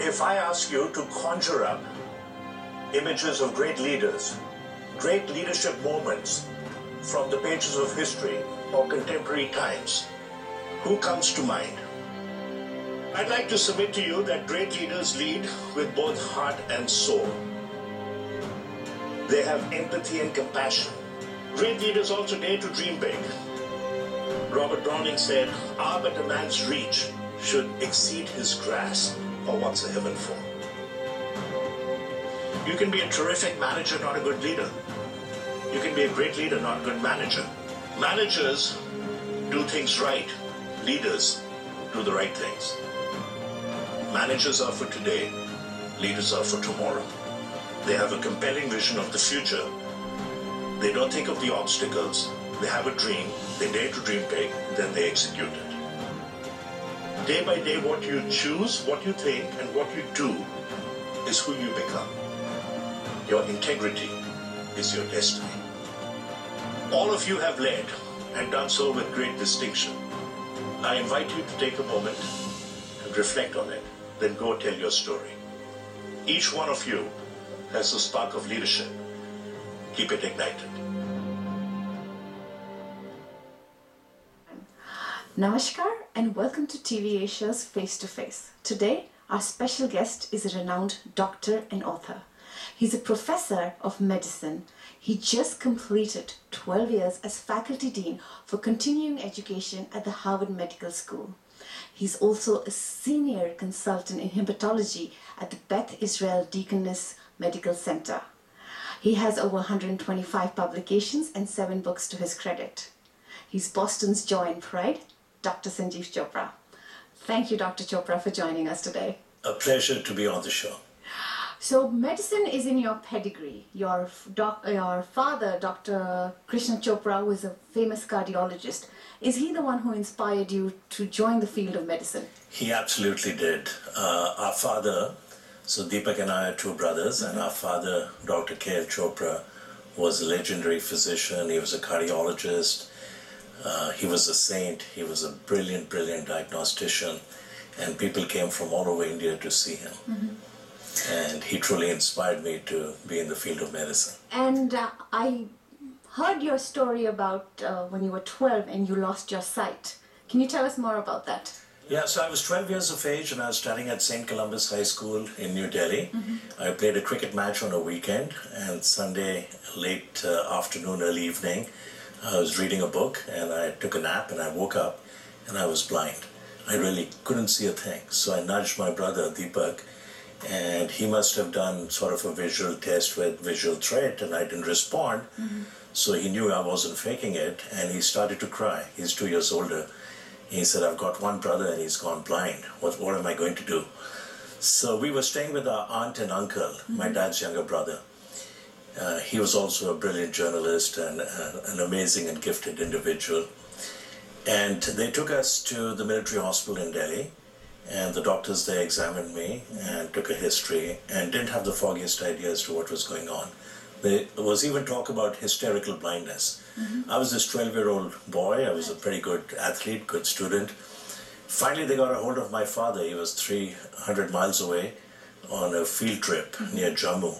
if I ask you to conjure up images of great leaders, great leadership moments from the pages of history or contemporary times, who comes to mind? I'd like to submit to you that great leaders lead with both heart and soul. They have empathy and compassion. Great leaders also dare to dream big. Robert Browning said, "Ah, but a man's reach should exceed his grasp, or what's a heaven for?" You can be a terrific manager, not a good leader. You can be a great leader, not a good manager. Managers do things right. Leaders do the right things. Managers are for today. Leaders are for tomorrow. They have a compelling vision of the future. They don't think of the obstacles. They have a dream. They dare to dream big. Then they execute it. Day by day, what you choose, what you think, and what you do is who you become. Your integrity is your destiny. All of you have led and done so with great distinction. I invite you to take a moment and reflect on it. Then go tell your story. Each one of you has a spark of leadership. Keep it ignited. Namaskar and welcome to TV Asia's Face to Face. Today, our special guest is a renowned doctor and author. He's a professor of medicine. He just completed 12 years as faculty dean for continuing education at the Harvard Medical School. He's also a senior consultant in hematology at the Beth Israel Deaconess Medical Center. He has over 125 publications and 7 books to his credit. He's Boston's joy and pride, Dr. Sanjiv Chopra. Thank you, Dr. Chopra, for joining us today. A pleasure to be on the show. So medicine is in your pedigree. Your father, Dr. Krishna Chopra, was a famous cardiologist. Is he the one who inspired you to join the field of medicine? He absolutely did. Our father, so Deepak and I are 2 brothers, and our father, Dr. K.L. Chopra, was a legendary physician. He was a cardiologist. He was a saint. He was a brilliant, brilliant diagnostician. And people came from all over India to see him. And he truly inspired me to be in the field of medicine. And I heard your story about when you were 12 and you lost your sight. Can you tell us more about that? Yeah, so I was 12 years of age and I was studying at St. Columbus High School in New Delhi. I played a cricket match on a weekend, and Sunday late afternoon, early evening, I was reading a book and I took a nap and I woke up and I was blind. I really couldn't see a thing. So I nudged my brother, Deepak, and he must have done sort of a visual test with visual threat, and I didn't respond. So he knew I wasn't faking it, and he started to cry. He's 2 years older. He said, "I've got one brother and he's gone blind. What am I going to do?" So we were staying with our aunt and uncle, my dad's younger brother. He was also a brilliant journalist and an amazing and gifted individual. And they took us to the military hospital in Delhi. And the doctors there examined me and took a history and didn't have the foggiest idea as to what was going on. There was even talk about hysterical blindness. I was this 12-year-old boy. I was a pretty good athlete, good student. Finally, they got a hold of my father. He was 300 miles away on a field trip near Jammu.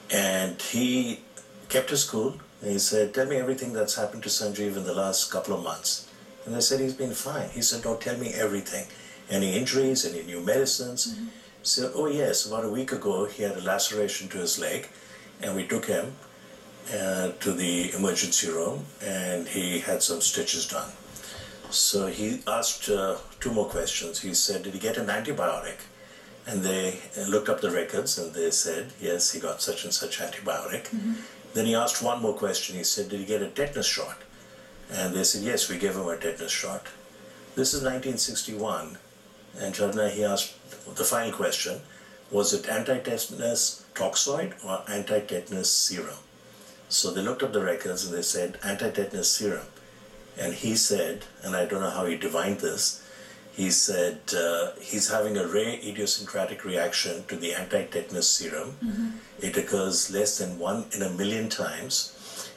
And he kept his cool. And he said, "Tell me everything that's happened to Sanjiv in the last couple of months." And I said, "He's been fine." He said, "No, tell me everything. Any injuries, any new medicines?" So, "Oh yes, about a week ago he had a laceration to his leg, and we took him to the emergency room and he had some stitches done." So he asked 2 more questions. He said, "Did he get an antibiotic?" And they looked up the records and they said, "Yes, he got such and such antibiotic." Then he asked 1 more question. He said, "Did he get a tetanus shot?" And they said, "Yes, we gave him a tetanus shot." This is 1961. And Chandna, he asked the final question, was it anti-tetanus toxoid or anti-tetanus serum? So they looked up the records and they said anti-tetanus serum. And he said, and I don't know how he divined this, he said he's having a rare idiosyncratic reaction to the anti-tetanus serum. It occurs less than 1 in a million times.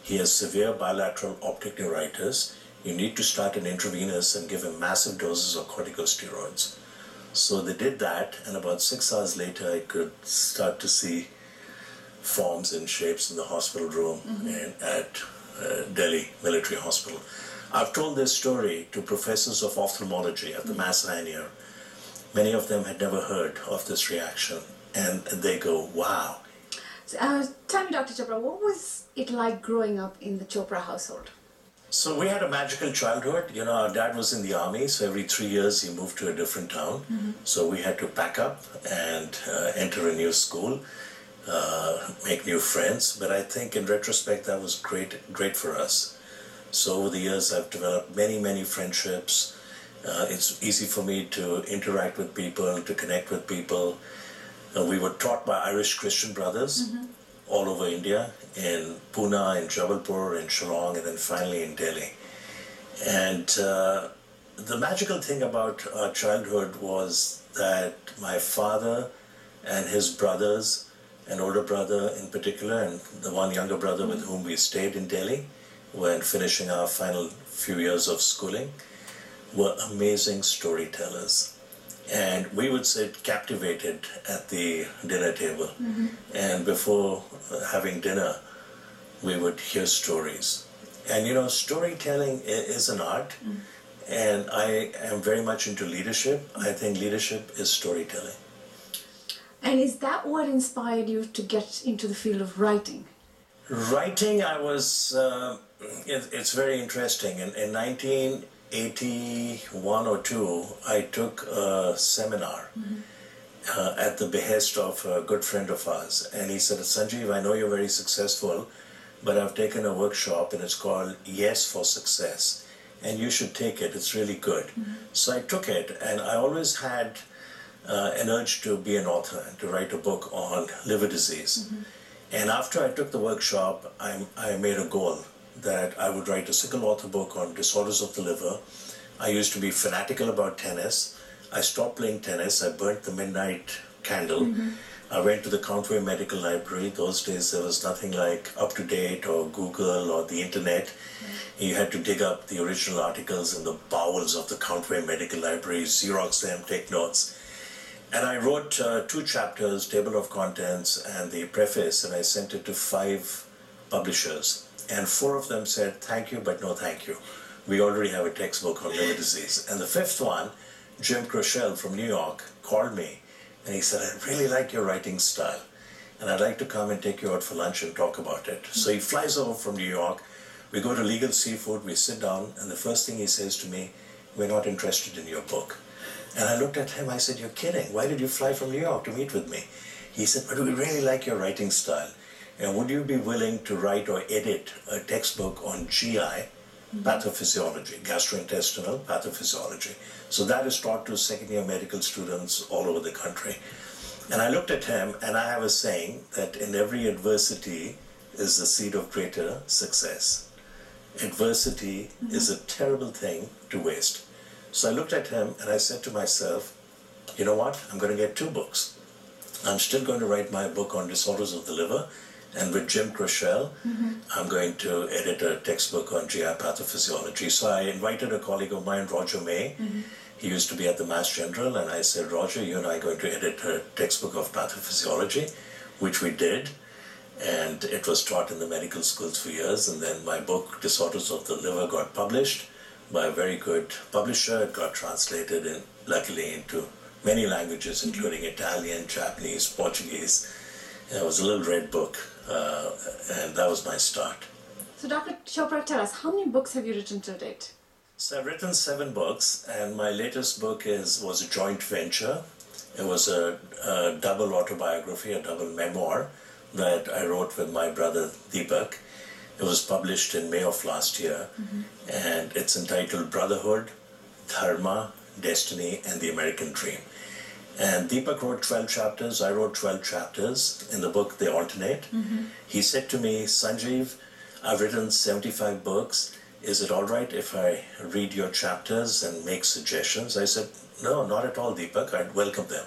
He has severe bilateral optic neuritis. You need to start an intravenous and give him massive doses of corticosteroids. So they did that, and about 6 hours later, I could start to see forms and shapes in the hospital room at Delhi Military Hospital. I've told this story to professors of ophthalmology at the Mass Eye here. Many of them had never heard of this reaction, and they go, wow. So, tell me, Dr. Chopra, what was it like growing up in the Chopra household? So we had a magical childhood. You know, our dad was in the army, so every 3 years he moved to a different town. So we had to pack up and enter a new school, make new friends. But I think in retrospect, that was great for us. So over the years, I've developed many friendships. It's easy for me to interact with people, to connect with people. We were taught by Irish Christian brothers all over India, in Pune, in Jabalpur, in Shillong, and then finally in Delhi. And the magical thing about our childhood was that my father and his brothers, an older brother in particular, and the one younger brother with whom we stayed in Delhi when finishing our final few years of schooling, were amazing storytellers. And we would sit captivated at the dinner table. And before having dinner, we would hear stories. And you know, storytelling is an art. And I am very much into leadership. I think leadership is storytelling. And is that what inspired you to get into the field of writing? Writing, I was, it's very interesting. In 1981 or 2, I took a seminar at the behest of a good friend of ours. And he said, Sanjiv, I know you're very successful, but I've taken a workshop and it's called Yes for Success. And you should take it, it's really good. So I took it, and I always had an urge to be an author and to write a book on liver disease. And after I took the workshop, I made a goal that I would write a single author book on disorders of the liver. I used to be fanatical about tennis. I stopped playing tennis. I burnt the midnight candle. I went to the Countway Medical Library. Those days there was nothing like UpToDate or Google or the internet. You had to dig up the original articles in the bowels of the Countway Medical Library, Xerox them, take notes. And I wrote 2 chapters, table of contents, and the preface, and I sent it to 5 publishers. And 4 of them said, thank you, but no thank you. We already have a textbook on liver disease. And the 5th one, Jim Crochelle from New York, called me, and he said, I really like your writing style, and I'd like to come and take you out for lunch and talk about it. So he flies over from New York. We go to Legal Seafood, we sit down, and the first thing he says to me, we're not interested in your book. And I looked at him, I said, you're kidding. Why did you fly from New York to meet with me? He said, but we really like your writing style. And would you be willing to write or edit a textbook on GI, pathophysiology, gastrointestinal pathophysiology? So that is taught to second-year medical students all over the country. And I looked at him, and I have a saying that in every adversity is the seed of greater success. Adversity is a terrible thing to waste. So I looked at him and I said to myself, you know what, I'm going to get 2 books. I'm still going to write my book on disorders of the liver, and with Jim Crochelle, I'm going to edit a textbook on GI pathophysiology. So I invited a colleague of mine, Roger May. He used to be at the Mass General, and I said, Roger, you and I are going to edit a textbook of pathophysiology, which we did. And it was taught in the medical schools for years, and then my book, Disorders of the Liver, got published by a very good publisher. It got translated, luckily, into many languages, including Italian, Japanese, Portuguese. It was a little red book, and that was my start. So Dr. Chopra, tell us, how many books have you written to date? So I've written 7 books, and my latest book was a joint venture. It was a double autobiography, a double memoir that I wrote with my brother Deepak. It was published in May of last year, and it's entitled Brotherhood, Dharma, Destiny, and the American Dream. And Deepak wrote 12 chapters, I wrote 12 chapters. In the book, they alternate. He said to me, Sanjiv, I've written 75 books. Is it all right if I read your chapters and make suggestions? I said, no, not at all, Deepak. I'd welcome them.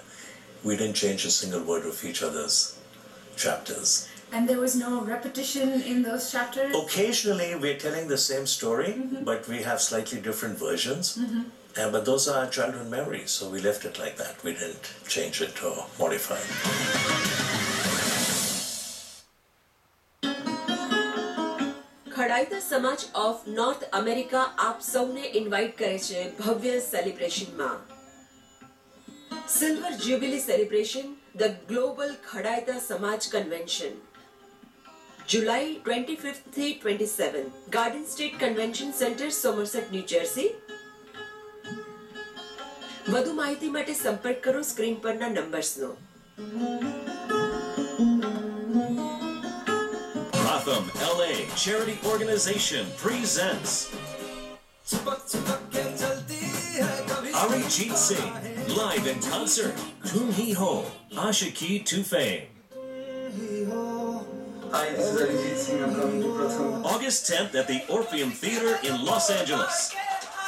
We didn't change a single word of each other's chapters. And there was no repetition in those chapters? Occasionally we're telling the same story, but we have slightly different versions. But those are our childhood memories, so we left it like that. We didn't change it or modify it. ખડાઈતા સમાજ of north America આપ સૌને invite કરે છે ભવ્ય સેલિબ્રેશનમાં. Silver jubilee celebration, the Global Khadayata Samaj Convention, July 25th થી 27, Garden State Convention Center, Somerset, New Jersey. વધુ માહિતી માટે સંપર્ક કરો સ્ક્રીન પરના નંબર્સનો. Gotham, LA Charity Organization presents Arijit Singh live in concert, Tum Hi Ho, Ashiki to Fame. Hi, this is Arijit Singh. I'm coming to Pratham. August 10th at the Orpheum Theater in Los Angeles.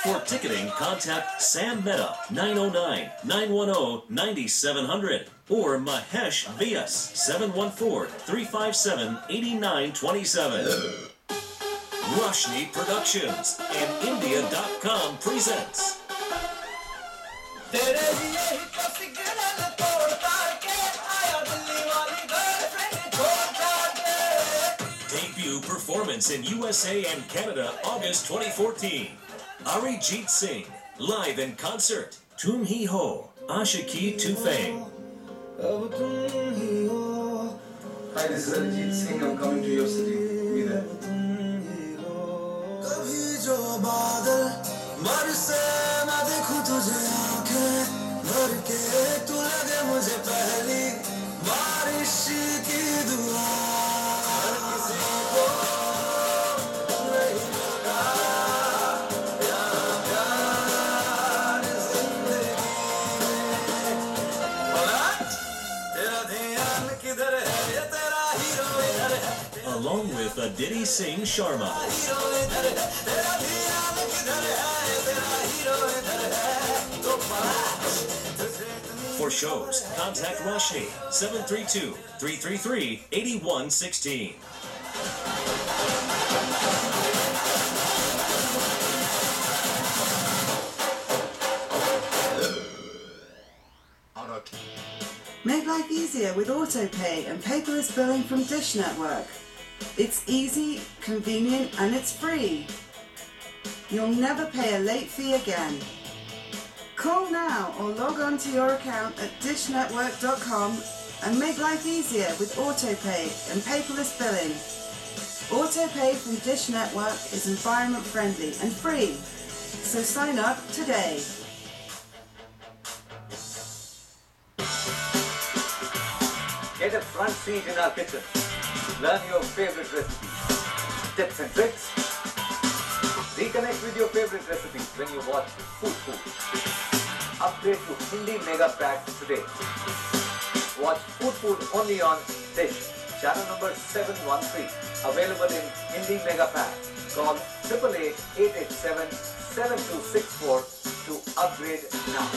For ticketing, contact Sam Mehta 909-910-9700 or Mahesh Vyas 714-357-8927. Roshni Productions and India.com presents debut performance in USA and Canada, August 2014. Arijit Singh, live in concert, Tum Hi Ho, Ashiki to Fame. Hi, this is Arijit Singh. I'm coming to your city. Be there. कभी जो बादल बरसे मैं देखूं तुझे आंखें भर के, तू लगे मुझे पहली बारिश की दुआ. हर किसी को नहीं लगा यहाँ प्यार जिंदगी में. और आज तेरा ध्यान किधर है, ये तेरा हीरो इधर है. Along with Aditi Singh Sharma. For shows, contact Roshni 732-333-8116. Make life easier with autopay and paperless billing from Dish Network. It's easy, convenient, and it's free. You'll never pay a late fee again. Call now or log on to your account at dishnetwork.com and make life easier with autopay and paperless billing. Autopay from Dish Network is environment friendly and free, so sign up today. Get a front seat in our kitchen. Learn your favorite recipes, tips and tricks. Reconnect with your favorite recipes when you watch Food. Upgrade to Hindi Mega Pack today. Watch Food only on Dish, channel number 713. Available in Hindi Mega Pack. Call 888-887-7264 to upgrade now.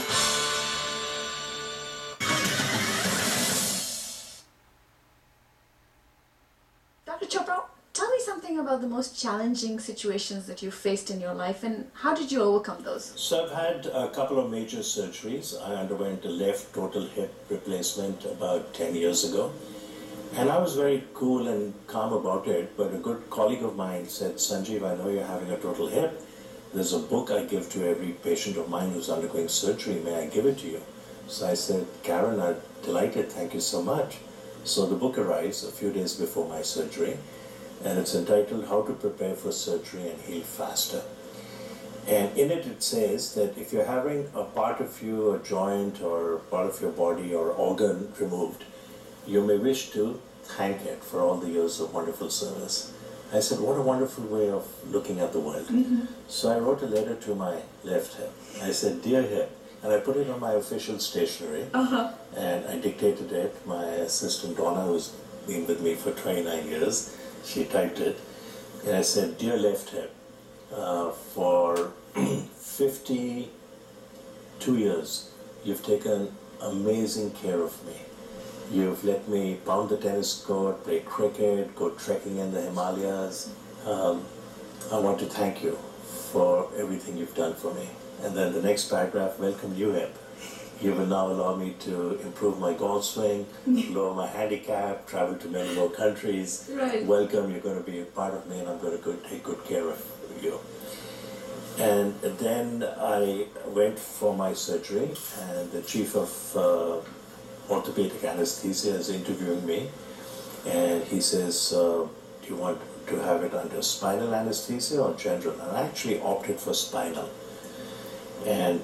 Dr. Chopra, tell me something about the most challenging situations that you faced in your life and how did you overcome those? So I've had a couple of major surgeries. I underwent a left total hip replacement about 10 years ago. And I was very cool and calm about it, but a good colleague of mine said, Sanjiv, I know you're having a total hip. There's a book I give to every patient of mine who's undergoing surgery. May I give it to you? So I said, Karen, I'm delighted. Thank you so much. So the book arrives a few days before my surgery, and it's entitled How to Prepare for Surgery and Heal Faster. And in it, it says that if you're having a part of you, a joint or part of your body or organ removed, you may wish to thank it for all the years of wonderful service. I said, what a wonderful way of looking at the world. So I wrote a letter to my left hip. I said, dear hip, and I put it on my official stationery, and I dictated it. My assistant Donna, who's been with me for 29 years, she typed it, and I said, dear left hip, for 52 years, you've taken amazing care of me. You've let me pound the tennis court, play cricket, go trekking in the Himalayas. I want to thank you for everything you've done for me. And then the next paragraph, welcome you him. You will now allow me to improve my golf swing, lower my handicap, travel to many more countries. Right. Welcome, you're going to be a part of me and I'm going to take good care of you. And then I went for my surgery, and the chief of orthopedic anesthesia is interviewing me, and he says, do you want to have it under spinal anesthesia or general? And I actually opted for spinal. And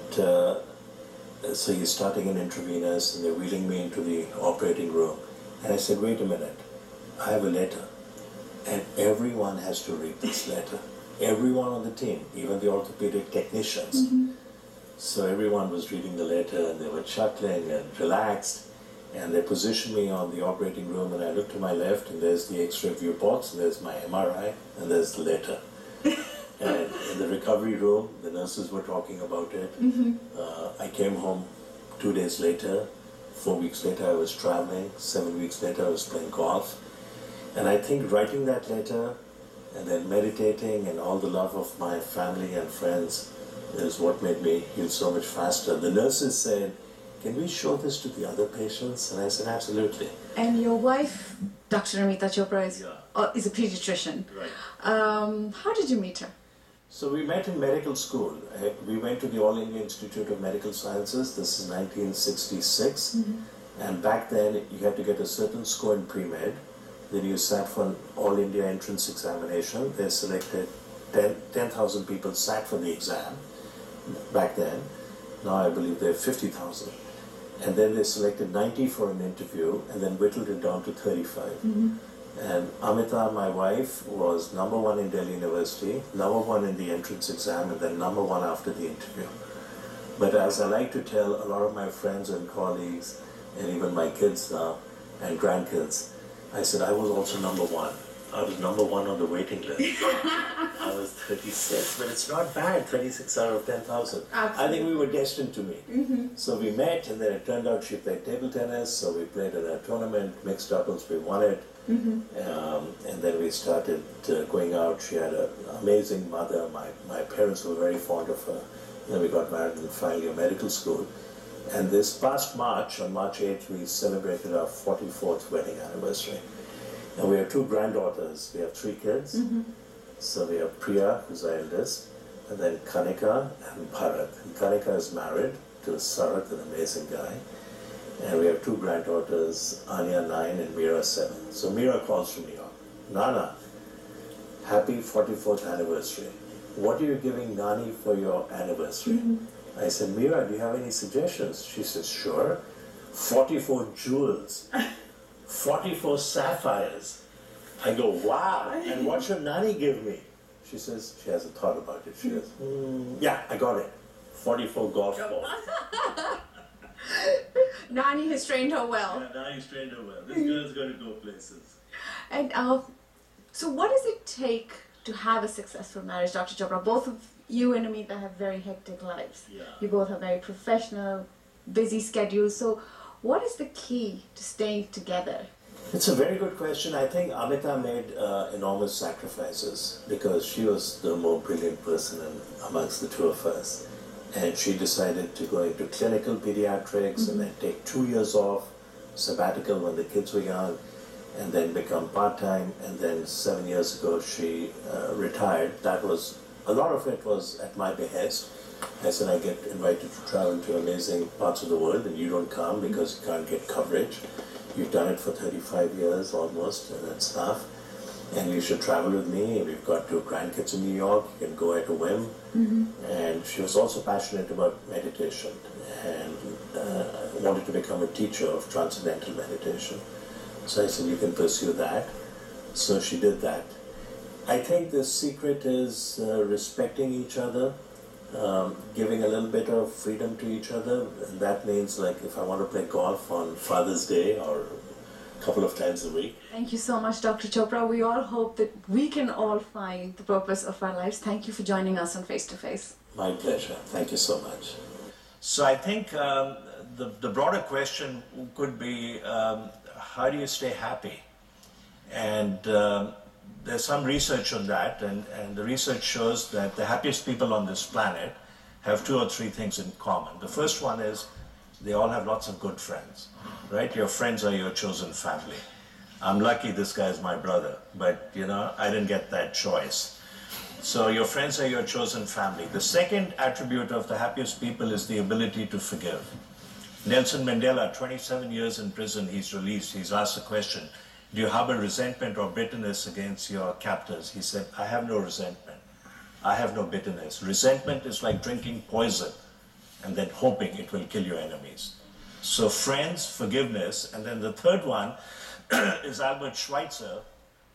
so he's starting an intravenous, and they're wheeling me into the operating room. And I said, wait a minute, I have a letter, and everyone has to read this letter. Everyone on the team, even the orthopedic technicians. So everyone was reading the letter, and they were chuckling and relaxed, and they positioned me on the operating room, and I looked to my left, and there's the X-ray view box, and there's my MRI, and there's the letter. And in the recovery room, the nurses were talking about it. I came home 2 days later. 4 weeks later, I was traveling. 7 weeks later, I was playing golf. And I think writing that letter and then meditating and all the love of my family and friends is what made me heal so much faster. The nurses said, can we show this to the other patients? And I said, absolutely. And your wife, Dr. Amita Chopra, Yeah. is a pediatrician. Right. How did you meet her? So we met in medical school. We went to the All India Institute of Medical Sciences. This is 1966. And back then, you had to get a certain score in pre-med. Then you sat for an All India entrance examination. They selected 10,000 people sat for the exam back then. Now I believe there are 50,000. And then they selected 90 for an interview and then whittled it down to 35. And Amita, my wife, was #1 in Delhi University, #1 in the entrance exam, and then #1 after the interview. But as I like to tell a lot of my friends and colleagues, and even my kids now, and grandkids, I said I was also #1. I was #1 on the waiting list. I was 36, but it's not bad, 36 out of 10,000. I think we were destined to meet. So we met, and then it turned out she played table tennis, so we played in a tournament, mixed doubles, we won it. And then we started going out. She had an amazing mother. My parents were very fond of her. Then we got married in final year medical school. And this past March, on March 8th, we celebrated our 44th wedding anniversary. And we have 2 granddaughters. We have 3 kids. So we have Priya, who's our eldest, and then Kanika and Bharat. And Kanika is married to Sarath, an amazing guy. And we have 2 granddaughters, Anya 9 and Meera 7. So Meera calls from New York. Nana, happy 44th anniversary. What are you giving Nani for your anniversary? I said, Meera, do you have any suggestions? She says, sure. 44 jewels, 44 sapphires. I go, wow, and what should Nani give me? She says, she hasn't thought about it. She goes, yeah, I got it. 44 golf balls. Nani has trained her well. Yeah, Nani's trained her well. This girl's going to go places. And so what does it take to have a successful marriage, Dr. Chopra? Both of you and Amita have very hectic lives. Yeah. You both have very professional, busy schedules. So what is the key to staying together? It's a very good question. I think Amita made enormous sacrifices because she was the more brilliant person amongst the 2 of us. And she decided to go into clinical pediatrics and then take 2 years off, sabbatical when the kids were young, and then become part-time. And then 7 years ago, she retired. A lot of it was at my behest. I said, I get invited to travel to amazing parts of the world, and you don't come because you can't get coverage. You've done it for 35 years almost, and that's tough. And you should travel with me. We've got 2 grandkids in New York. You can go at a whim. And she was also passionate about meditation and wanted to become a teacher of transcendental meditation. So I said, you can pursue that. So she did that. I think the secret is respecting each other, giving a little bit of freedom to each other. And that means, like, if I want to play golf on Father's Day or a couple of times a week. Thank you so much, Dr. Chopra. We all hope that we can all find the purpose of our lives. Thank you for joining us on Face to Face. My pleasure. Thank you so much. So I think the broader question could be, how do you stay happy? And there's some research on that, and the research shows that the happiest people on this planet have 2 or 3 things in common. The first one is they all have lots of good friends, right? Your friends are your chosen family. I'm lucky this guy is my brother, but you know, I didn't get that choice. So your friends are your chosen family. The second attribute of the happiest people is the ability to forgive. Nelson Mandela, 27 years in prison, he's released. He's asked the question, do you harbor resentment or bitterness against your captors? He said, I have no resentment. I have no bitterness. Resentment is like drinking poison and then hoping it will kill your enemies. So friends, forgiveness, and then the third one is Albert Schweitzer,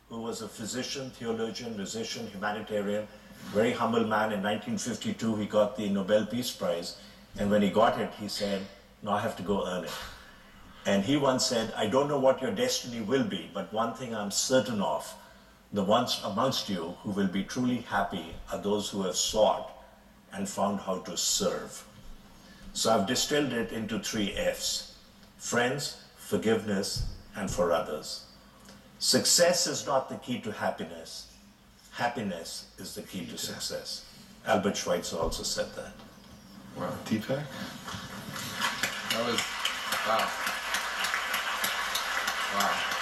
who was a physician, theologian, musician, humanitarian, very humble man. In 1952, he got the Nobel Peace Prize. And when he got it, he said, no, I have to go earn it. And he once said, I don't know what your destiny will be, but one thing I'm certain of, the ones amongst you who will be truly happy are those who have sought and found how to serve. So I've distilled it into 3 F's: friends, forgiveness, and for others. Success is not the key to happiness. Happiness is the key to success. Albert Schweitzer also said that. Wow, Deepak? That was, wow. Wow.